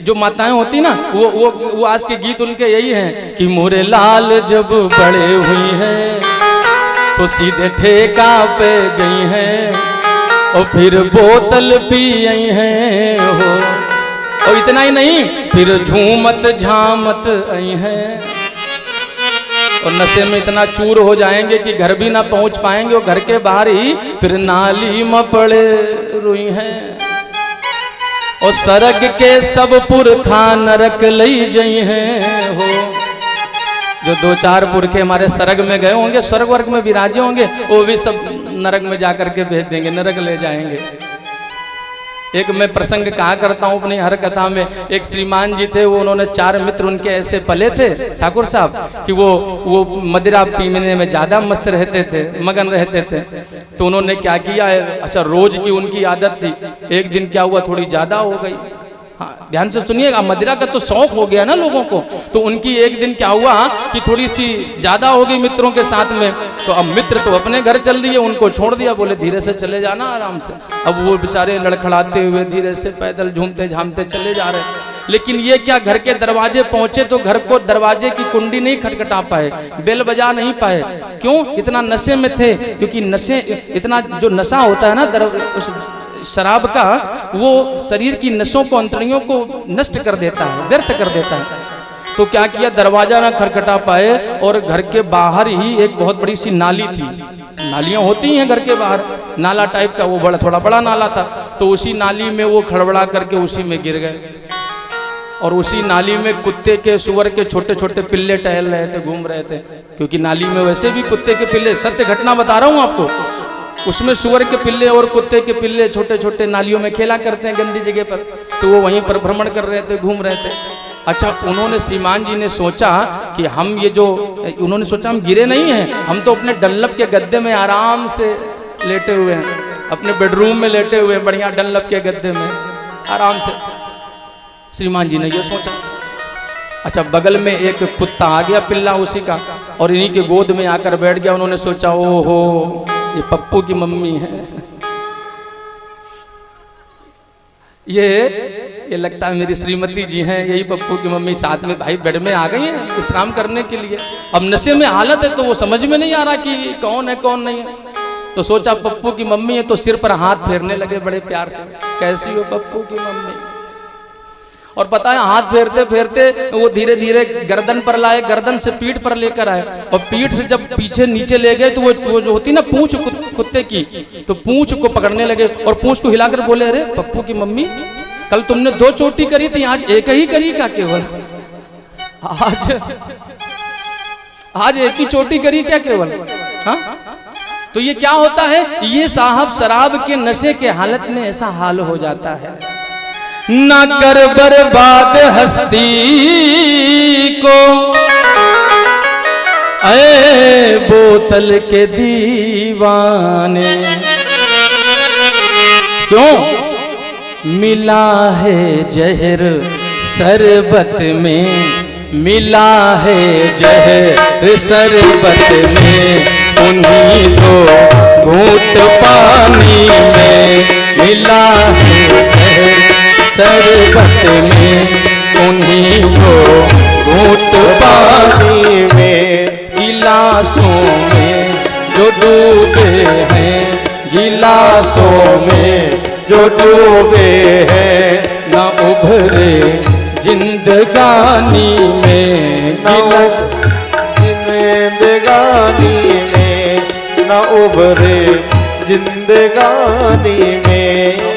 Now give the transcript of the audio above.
जो माताएं होती ना वो आज के गीत उनके यही हैं कि मोरे लाल जब बड़े हुई हैं तो सीधे ठेका पे जई हैं और फिर बोतल पी आई हैं हो, और इतना ही नहीं फिर झूमत झामत आई हैं और नशे में इतना चूर हो जाएंगे कि घर भी ना पहुंच पाएंगे और घर के बाहर ही फिर नाली में पड़े रुई हैं और सरग के सब पुरखा नरक लई जई हैं हो। जो 2-4 पुरखे हमारे सरग में गए होंगे, स्वर्ग वर्ग में विराजे होंगे, वो भी सब नरक में जाकर के भेज देंगे, नरक ले जाएंगे। एक मैं प्रसंग कहा करता हूँ अपनी हर कथा में। एक श्रीमान जी थे, वो उन्होंने 4 मित्र उनके ऐसे पले थे ठाकुर साहब कि वो मदिरा पीने में ज़्यादा मस्त रहते थे, मगन रहते थे। तो उन्होंने क्या किया, अच्छा रोज की उनकी आदत थी, एक दिन क्या हुआ थोड़ी ज़्यादा हो गई। हाँ ध्यान से सुनिएगा, मदिरा का तो शौक हो गया ना लोगों को, तो उनकी एक दिन क्या हुआ कि थोड़ी सी ज़्यादा हो गई मित्रों के साथ में। तो अब मित्र तो अपने घर चल दिए, उनको छोड़ दिया, बोले धीरे से चले जाना आराम से। अब वो बेचारे लड़खड़ाते हुए धीरे से पैदल झूमते झामते चले जा रहे हैं। लेकिन ये क्या, घर के दरवाजे पहुंचे तो घर को दरवाजे की कुंडी नहीं खटखटा पाए, बेल बजा नहीं पाए। क्यों? इतना नशे में थे। क्योंकि नशे, इतना जो नशा होता है ना उस शराब का, वो शरीर की नसों को, अंतड़ियों को नष्ट कर देता है, व्यर्थ कर देता है। तो क्या किया, दरवाजा ना खटखटा पाए और घर के बाहर ही एक बहुत बड़ी सी नाली थी। नालियां होती हैं घर के बाहर, नाला टाइप का, वो थोड़ा बड़ा नाला था। तो उसी नाली में वो खड़बड़ा करके उसी में गिर गए और उसी नाली में कुत्ते के, सुअर के छोटे छोटे पिल्ले टहल रहे थे, घूम रहे थे। क्योंकि नाली में वैसे भी कुत्ते के पिल्ले, सत्य घटना बता रहा हूँ आपको, उसमें सुअर के पिल्ले और कुत्ते के पिल्ले छोटे छोटे नालियों में खेला करते हैं गंदी जगह पर। तो वो वहीं पर भ्रमण कर रहे थे, घूम रहे थे। अच्छा, उन्होंने, श्रीमान जी ने सोचा कि हम ये जो, उन्होंने सोचा हम गिरे नहीं हैं, हम तो अपने डनलप के गद्दे में आराम से लेटे हुए हैं, अपने बेडरूम में लेटे हुए हैं, बढ़िया डनलप के गद्दे में आराम से। श्रीमान जी ने ये सोचा। अच्छा, बगल में एक कुत्ता आ गया, पिल्ला उसी का, और इन्हीं के गोद में आकर बैठ गया। उन्होंने सोचा ओहो ये पप्पू की मम्मी है, ये लगता है मेरी श्रीमती जी हैं, यही पप्पू की मम्मी साथ में भाई बेड में आ गई हैं विश्राम करने के लिए। अब नशे में हालत है तो वो समझ में नहीं आ रहा कि कौन है कौन नहीं है। तो सोचा पप्पू की मम्मी है, तो सिर पर हाथ फेरने लगे बड़े प्यार से, कैसी हो पप्पू की मम्मी। और पता है, हाथ फेरते फेरते वो धीरे धीरे गर्दन पर लाए, गर्दन से पीठ पर लेकर आए, और पीठ से जब पीछे नीचे ले गए तो वो जो होती ना पूंछ कुत्ते की, तो पूंछ को पकड़ने लगे और पूंछ को हिलाकर बोले, अरे पप्पू की मम्मी, कल तुमने 2 चोटी करी थी, आज एक ही करी क्या केवल? आज एक ही चोटी करी क्या केवल? हाँ, तो ये क्या होता है, ये साहब शराब के नशे के हालत में ऐसा हाल हो जाता है। ना कर बर्बाद हस्ती को ऐ बोतल के दीवाने, क्यों? मिला है जहर शरबत में, मिला है जहर शरबत में, उन्हीं को घूंट पानी में, मिला है जहर शरबत में, उन्हीं को घूंट पानी में। गिलासों में जो डूबे हैं, गिलासों में जो डूबे हैं, न उभरे जिंदगानी में, जिंदगानी में न उभरे जिंदगानी में।